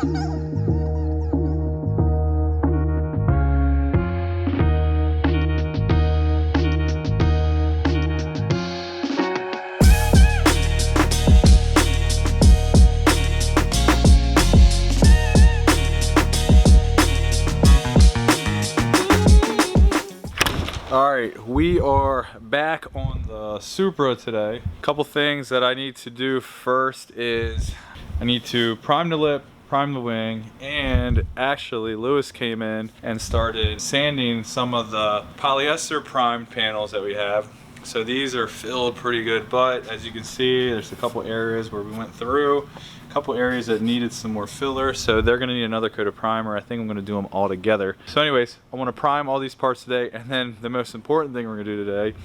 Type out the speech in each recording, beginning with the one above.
All right, we are back on the Supra today. A couple things that I need to do first is I need to prime the lip, prime the wing, and actually Lewis came in and started sanding some of the polyester primed panels that we have. So these are filled pretty good, but as you can see, there's a couple areas where we went through, a couple areas that needed some more filler, so they're gonna need another coat of primer. I think I'm gonna do them all together. So anyways, I wanna prime all these parts today, and then the most important thing we're gonna do today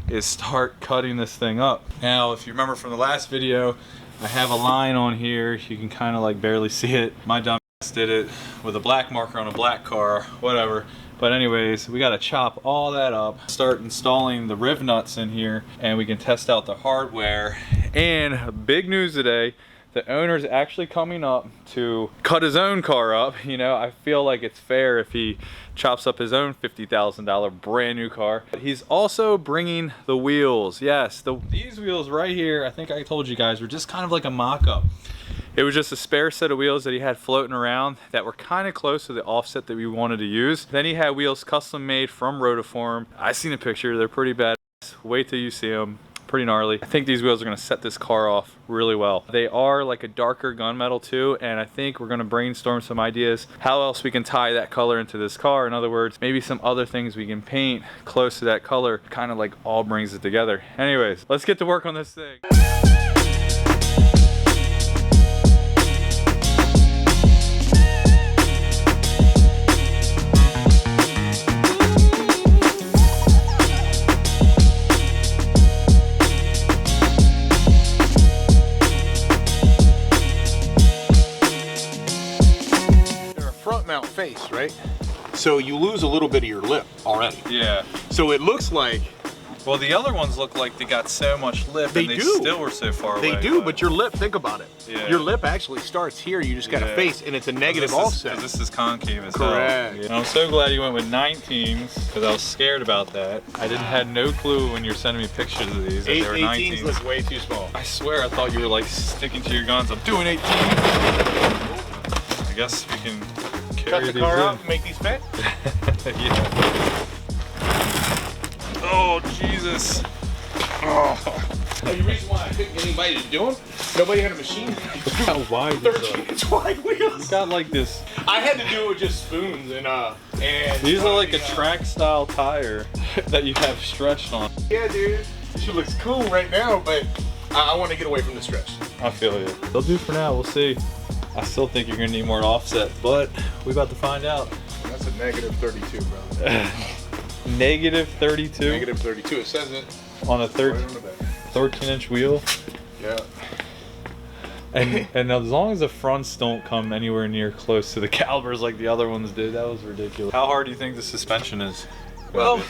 is start cutting this thing up. Now, if you remember from the last video, I have a line on here. You can kind of like barely see it. My dumb ass did it with a black marker on a black car, whatever. But anyways, we gotta chop all that up, start installing the riv nuts in here, and we can test out the hardware. And big news today, the owner's actually coming up to cut his own car up. You know, I feel like it's fair if he chops up his own $50,000 brand new car. But he's also bringing the wheels. Yes, these wheels right here, I think I told you guys, were just kind of like a mock-up. It was just a spare set of wheels that he had floating around that were kind of close to the offset that we wanted to use. Then he had wheels custom made from Rotiform. I seen a picture, they're pretty badass. Wait till you see them. Pretty gnarly. I think these wheels are gonna set this car off really well. They are like a darker gunmetal too, and I think we're gonna brainstorm some ideas how else we can tie that color into this car. In other words, maybe some other things we can paint close to that color, kind of like all brings it together. Anyways, let's get to work on this thing. Face, right? So you lose a little bit of your lip already. Yeah. So it looks like, well, the other ones look like they got so much lip, they and they do. Still were so far away. They do, but your lip, think about it. Yeah. Your lip actually starts here. You just got a face, and it's a negative offset. This is concave as correct. Hell. Yeah. I'm so glad you went with 19s because I was scared about that. I had no clue when you were sending me pictures of these that they were 19s. 18s look way too small. I swear I thought you were like sticking to your guns. I'm doing 18. I guess we can cut the car out and make these fit. Yeah. Oh Jesus. Oh. The reason why I couldn't get anybody to do them, nobody had a machine. Look how wide 13-inch wide wheels. It's got like this. I had to do it with just spoons and these are like a track style tire that you have stretched on. Yeah, dude. This shit looks cool right now, but I want to get away from the stretch. I feel you. They'll do for now. We'll see. I still think you're gonna need more offset, but we about to find out. That's a negative 32, bro. Negative 32? Negative 32, it says it. On a Right on the back. 13-inch wheel? Yeah. And as long as the fronts don't come anywhere near close to the calipers like the other ones did, that was ridiculous. How hard do you think the suspension is? Well,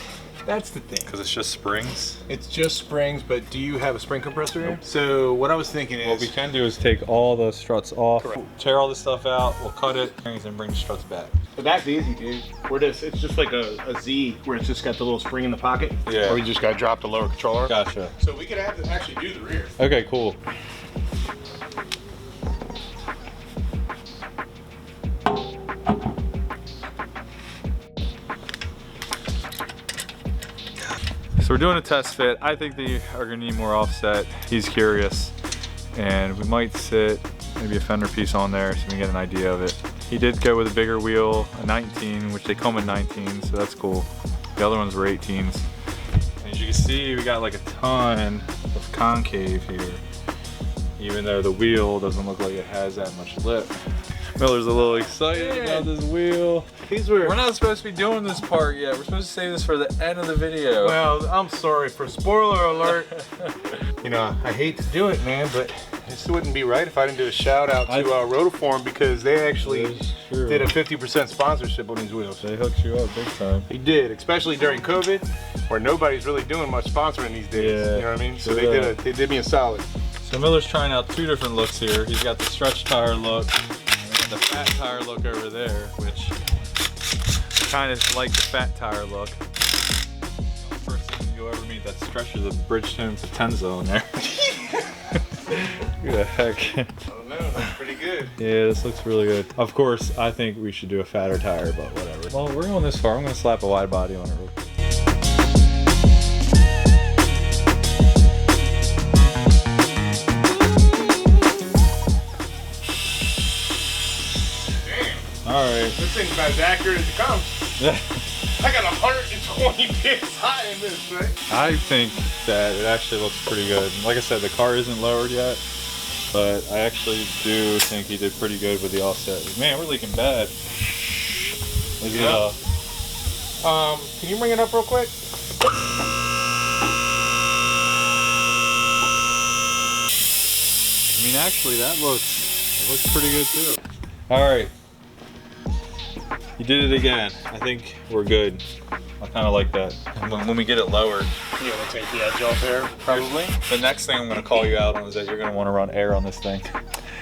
that's the thing. Because it's just springs? It's just springs, but do you have a spring compressor here? So what I was thinking is... What we can do is take all the struts off, Correct. tear all this stuff out, we'll cut it, and bring the struts back. But that's easy, dude. It's just like a Z where it's just got the little spring in the pocket. Yeah. Or we just got to drop the lower controller. Gotcha. So we could have to actually do the rear. Okay, cool. So we're doing a test fit. I think they are gonna need more offset. He's curious. And we might sit maybe a fender piece on there so we can get an idea of it. He did go with a bigger wheel, a 19, which they come in 19, so that's cool. The other ones were 18s. And as you can see, we got like a ton of concave here, even though the wheel doesn't look like it has that much lip. Miller's a little excited about this wheel. We're not supposed to be doing this part yet. We're supposed to save this for the end of the video. Well, I'm sorry for spoiler alert. You know, I hate to do it, man, but this wouldn't be right if I didn't do a shout out to Rotiform, because they actually did a 50% sponsorship on these wheels. They hooked you up big time. They did, especially during COVID, where nobody's really doing much sponsoring these days. Yeah, you know what I mean? So they did me a solid. So Miller's trying out two different looks here. He's got the stretch tire look, and the the fat tire look over there, which kind of like the fat tire look. The first thing you'll ever meet that stretches a Bridgestone Potenza in there. Who the heck? I don't know, that's pretty good. Yeah, this looks really good. Of course, I think we should do a fatter tire, but whatever. Well, we're going this far. I'm gonna slap a wide body on it real quick. All right. This thing's about as accurate as it comes. I got 120 bits high in this thing. I think that it actually looks pretty good. Like I said, the car isn't lowered yet, but I actually do think he did pretty good with the offset. Man, we're leaking bad. Is it, can you bring it up real quick? I mean, actually, it looks pretty good too. All right. You did it again. I think we're good. I kind of like that. When we get it lowered. Yeah, we'll take the edge off there, probably. The next thing I'm going to call you out on is that you're going to want to run air on this thing.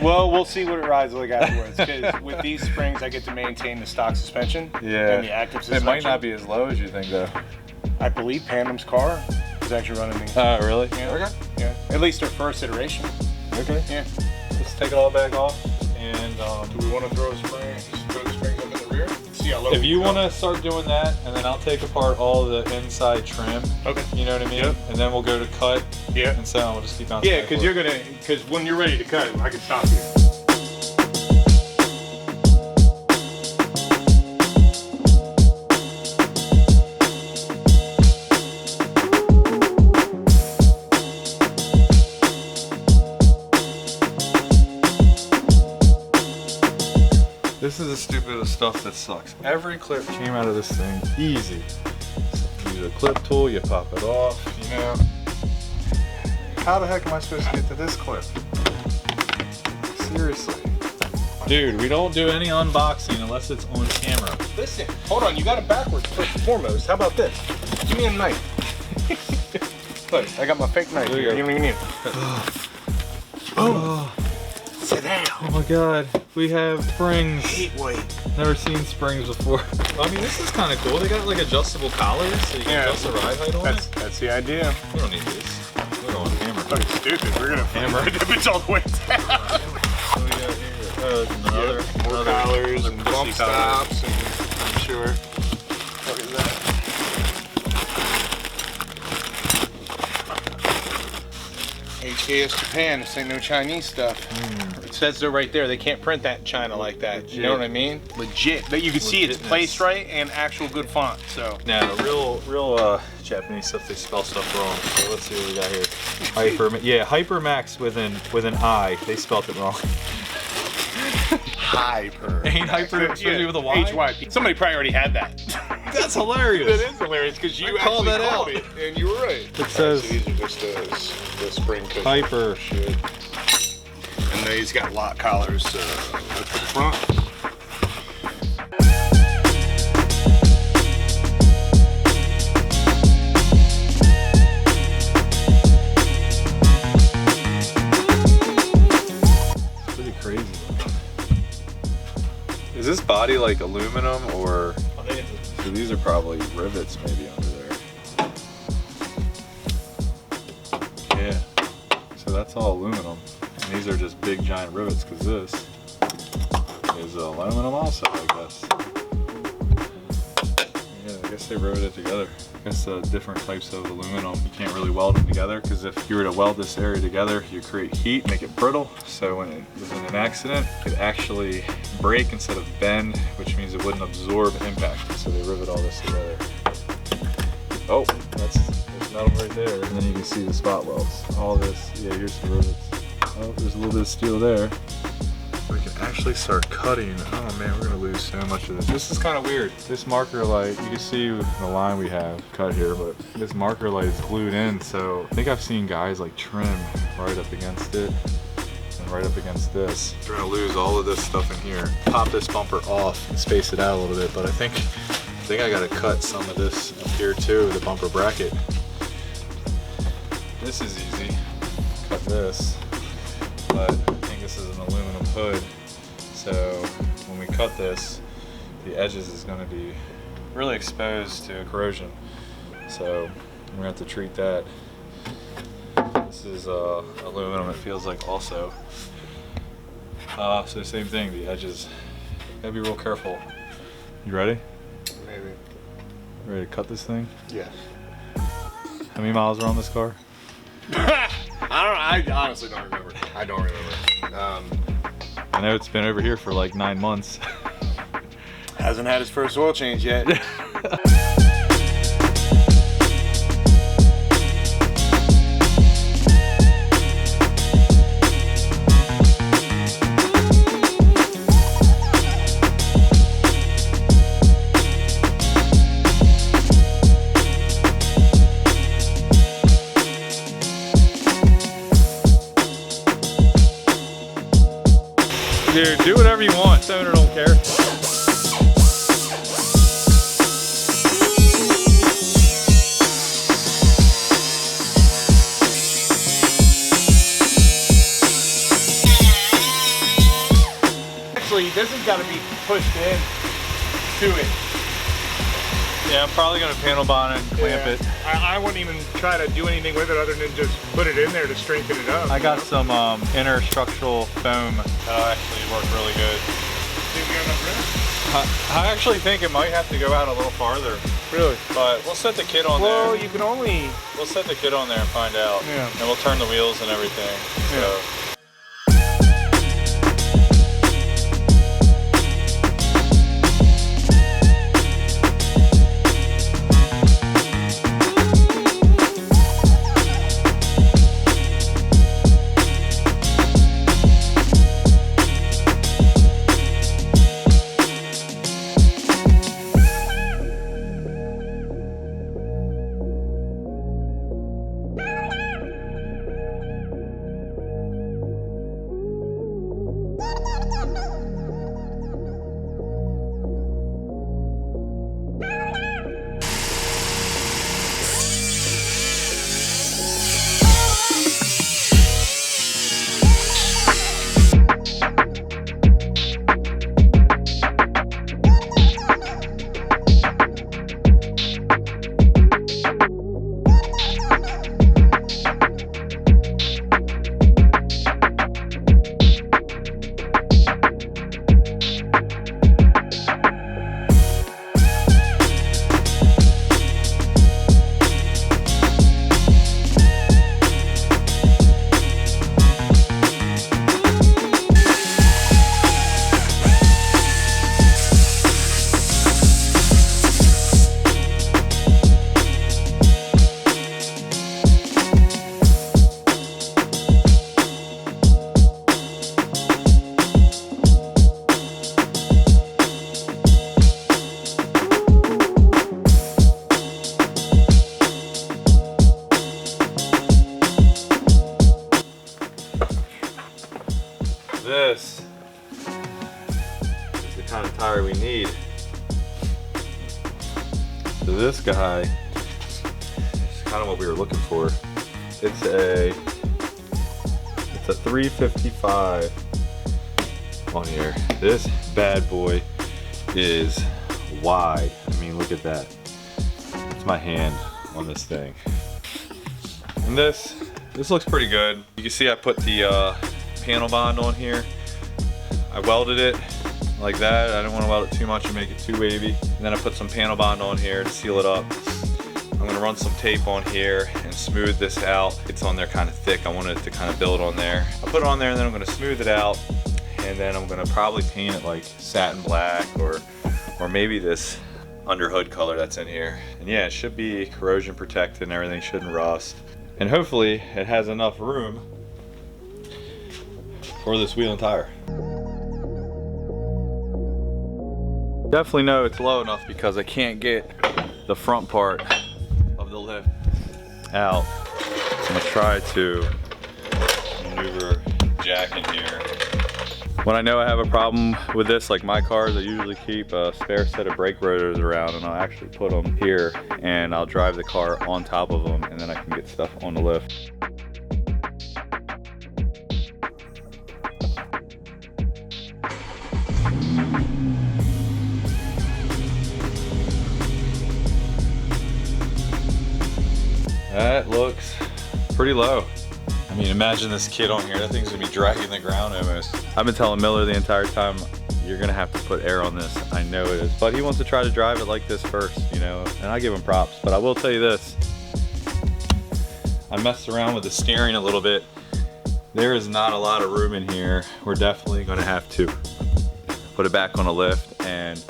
Well, we'll see what it rides like afterwards. Because with these springs, I get to maintain the stock suspension. Yeah. And the active suspension. It might not be as low as you think, though. I believe Pandem's car is actually running these. Oh, really? Yeah. Okay. Yeah. At least their first iteration. Okay. Yeah. Let's take it all back off. And do we want to throw a spring? Just throw the springs up in the rear? See how low. If you want to start doing that, and then I'll take apart all the inside trim. Okay. You know what I mean? Yep. And then we'll go to cut. Yeah. And so on. We'll just keep on. Yeah, because when you're ready to cut it, I can stop you. This is the stupidest stuff that sucks. Every clip came out of this thing easy. So you use a clip tool, you pop it off, you know. How the heck am I supposed to get to this clip? Seriously. Dude, we don't do any unboxing unless it's on camera. Listen, hold on, you got it backwards first and foremost. How about this? Give me a knife. Look, I got my fake knife. There you go. You don't even need it. Oh. Sit down. Oh my god, we have springs. Heat weight. Never seen springs before. I mean, this is kind of cool. They got like adjustable collars so you can adjust the ride height on it. That's the idea. We don't need these. We're going hammer. Fucking stupid. We're gonna hammer the bitch all the way down. What do we got here? More collars and bump stops, and I'm sure. What is that? HKS Japan. This ain't no Chinese stuff. It says they're right there. They can't print that in China like that. Legit. You know what I mean? Legit. That you can see it's placed right and actual good font. So. Now, real Japanese stuff, they spell stuff wrong. So let's see what we got here. Hypermax with an I. They spelled it wrong. Hyper. Ain't hyper supposed to be with a Y? HYP. Somebody probably already had that. That's hilarious. That is hilarious because you called actually that called out. it and you were right. It says so these are just the spring cushions. Hyper. Shit. And these got lock collars up to the front. Pretty crazy. Is this body like aluminum or? I think it's So these are probably rivets maybe under there. Yeah. So that's all aluminum. And these are just big giant rivets because this is aluminum also, I guess. Yeah, I guess they riveted it together. I guess different types of aluminum, you can't really weld them together because if you were to weld this area together, you create heat, make it brittle. So when it was in an accident, it could actually break instead of bend, which means it wouldn't absorb impact. So they rivet all this together. Oh, there's metal right there. And then you can see the spot welds. All this, yeah, here's the rivets. Oh, there's a little bit of steel there. We can actually start cutting. Oh man, we're gonna lose so much of this. This is kind of weird. This marker light, you can see the line we have cut here, but this marker light is glued in. So I think I've seen guys like trim right up against it and right up against this. We're gonna lose all of this stuff in here. Pop this bumper off and space it out a little bit, but I think I gotta cut some of this up here too, the bumper bracket. This is easy. Cut this. But I think this is an aluminum hood, So when we cut this, the edges is going to be really exposed to corrosion. So we're going to have to treat that. This is aluminum, it feels like also. So same thing, the edges. Gotta be real careful. You ready? Maybe. Ready to cut this thing? Yes. How many miles are on this car? I honestly don't remember. I don't remember. I know it's been over here for like 9 months. Hasn't had his first oil change yet. Dude, do whatever you want. Stoner don't care. Actually, this has got to be pushed in to it. Yeah, I'm probably gonna panel bond and clamp it. I wouldn't even try to do anything with it other than just put it in there to strengthen it up. I got some inner structural foam that'll actually work really good. Think we got enough room? I actually think it might have to go out a little farther. Really? But we'll set the kit on Well, there. you can only... We'll set the kit on there and find out. Yeah. And we'll turn the wheels and everything. Yeah. So. This is the kind of tire we need. So this guy is kind of what we were looking for. It's a 355 on here. This bad boy is wide. I mean, look at that. It's my hand on this thing. And this looks pretty good. You can see I put the panel bond on here. I welded it like that. I didn't want to weld it too much and make it too wavy. And then I put some panel bond on here to seal it up. I'm gonna run some tape on here and smooth this out. It's on there kind of thick. I want it to kind of build on there. I'll put it on there and then I'm gonna smooth it out. And then I'm gonna probably paint it like satin black or maybe this underhood color that's in here. And yeah, it should be corrosion protected and everything shouldn't rust. And hopefully it has enough room for this wheel and tire. Definitely know it's low enough because I can't get the front part of the lift out. I'm gonna try to maneuver jack in here. When I know I have a problem with this, like my cars, I usually keep a spare set of brake rotors around and I'll actually put them here and I'll drive the car on top of them and then I can get stuff on the lift. that looks pretty low. I mean, imagine this kid on here. That thing's gonna be dragging the ground almost. I've been telling Miller the entire time, you're gonna have to put air on this. I know it is, but he wants to try to drive it like this first, you know, and I give him props. But I will tell you this, I messed around with the steering a little bit. There is not a lot of room in here. We're definitely gonna have to put it back on a lift and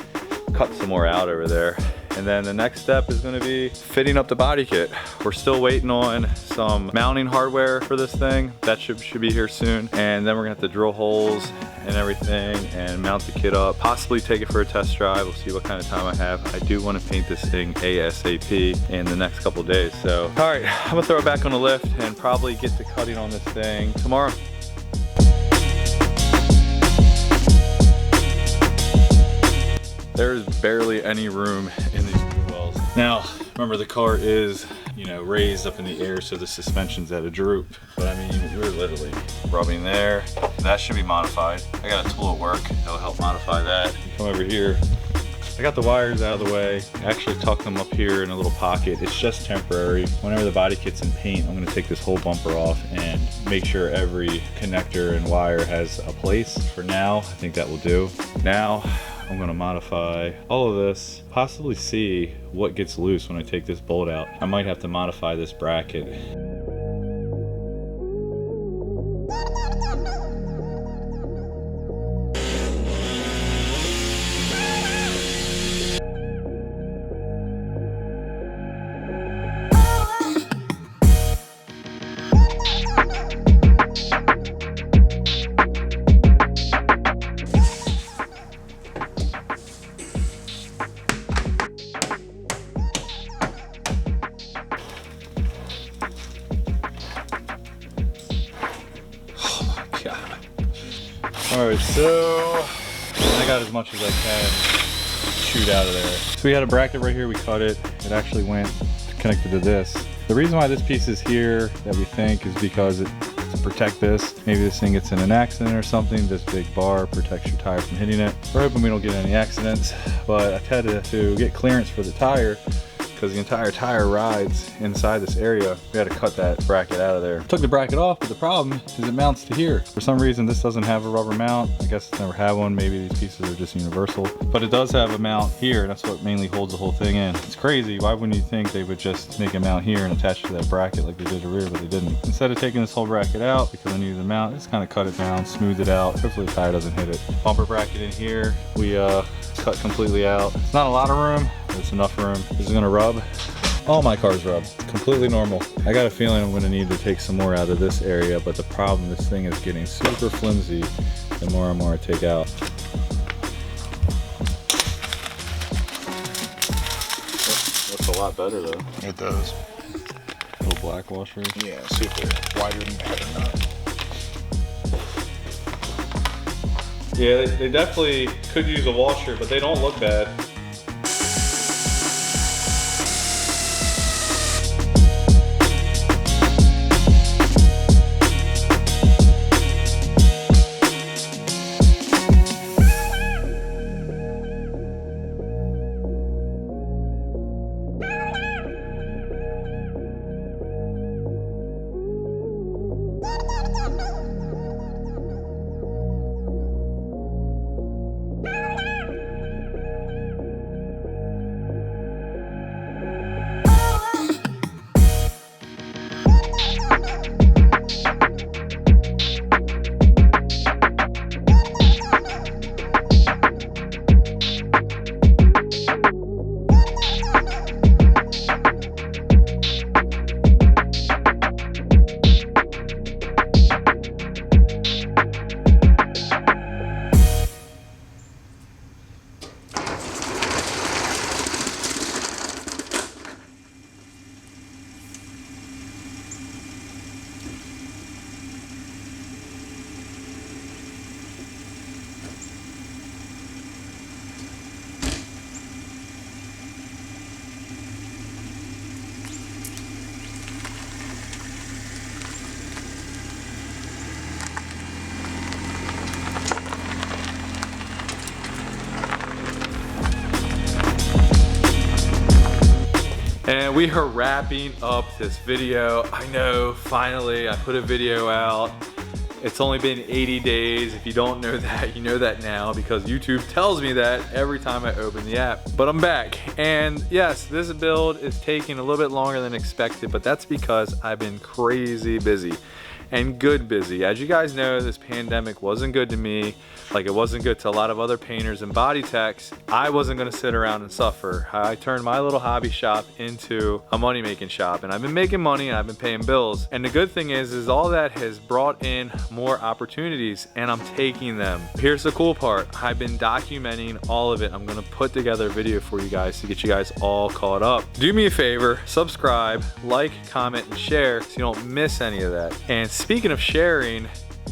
cut some more out over there. And then the next step is gonna be fitting up the body kit. We're still waiting on some mounting hardware for this thing. That should be here soon. And then we're gonna have to drill holes and everything and mount the kit up. Possibly take it for a test drive. We'll see what kind of time I have. I do wanna paint this thing ASAP in the next couple days. So, all right, I'm gonna throw it back on the lift and probably get to cutting on this thing tomorrow. There's barely any room in these wheel wells. Now, remember the car is, you know, raised up in the air so the suspension's at a droop. But I mean, we're literally rubbing there. That should be modified. I got a tool at work that'll help modify that. Come over here. I got the wires out of the way. I actually tucked them up here in a little pocket. It's just temporary. Whenever the body kit's in paint, I'm gonna take this whole bumper off and make sure every connector and wire has a place. For now, I think that will do. Now, I'm gonna modify all of this, possibly see what gets loose when I take this bolt out. I might have to modify this bracket. All right, so I got as much as I can shoot out of there. So we had a bracket right here, we cut it. It actually went connected to this. The reason why this piece is here that we think is because to protect this. Maybe this thing gets in an accident or something. This big bar protects your tire from hitting it. We're hoping we don't get any accidents, but I've had to get clearance for the tire because the entire tire rides inside this area. We had to cut that bracket out of there. Took the bracket off, but the problem is it mounts to here. For some reason, this doesn't have a rubber mount. I guess it's never had one. Maybe these pieces are just universal, but it does have a mount here. That's what mainly holds the whole thing in. It's crazy. Why wouldn't you think they would just make a mount here and attach it to that bracket like they did the rear, but they didn't. Instead of taking this whole bracket out because I needed the mount, just kind of cut it down, smooth it out. Hopefully the tire doesn't hit it. Bumper bracket in here, we cut completely out. It's not a lot of room, but it's enough room. This is gonna rub. All my cars rub, completely normal. I got a feeling I'm gonna need to take some more out of this area, but the problem, this thing is getting super flimsy the more and more I take out. Looks a lot better though. It does. Little black washers. Yeah, super wider than pattern knot. Yeah, they definitely could use a washer, but they don't look bad. And we are wrapping up this video. I know, finally, I put a video out. It's only been 80 days. If you don't know that, you know that now because YouTube tells me that every time I open the app. But I'm back. And yes, this build is taking a little bit longer than expected, but that's because I've been crazy busy and good busy. As you guys know, this pandemic wasn't good to me, like it wasn't good to a lot of other painters and body techs. I wasn't gonna sit around and suffer. I turned my little hobby shop into a money-making shop, and I've been making money and I've been paying bills. And the good thing is all that has brought in more opportunities, and I'm taking them. Here's the cool part. I've been documenting all of it. I'm gonna put together a video for you guys to get you guys all caught up. Do me a favor, subscribe, like, comment, and share so you don't miss any of that. And speaking of sharing,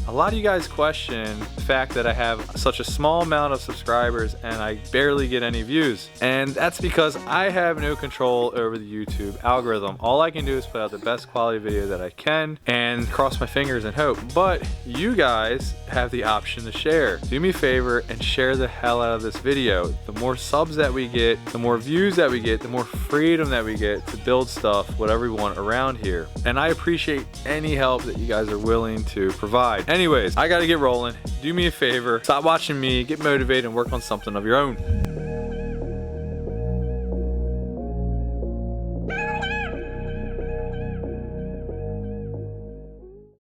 a lot of you guys question the fact that I have such a small amount of subscribers and I barely get any views. And that's because I have no control over the YouTube algorithm. All I can do is put out the best quality video that I can and cross my fingers and hope. But you guys have the option to share. Do me a favor and share the hell out of this video. The more subs that we get, the more views that we get, the more freedom that we get to build stuff, whatever we want around here. And I appreciate any help that you guys are willing to provide. Anyways, I gotta get rolling. Do me a favor, stop watching me, get motivated, and work on something of your own.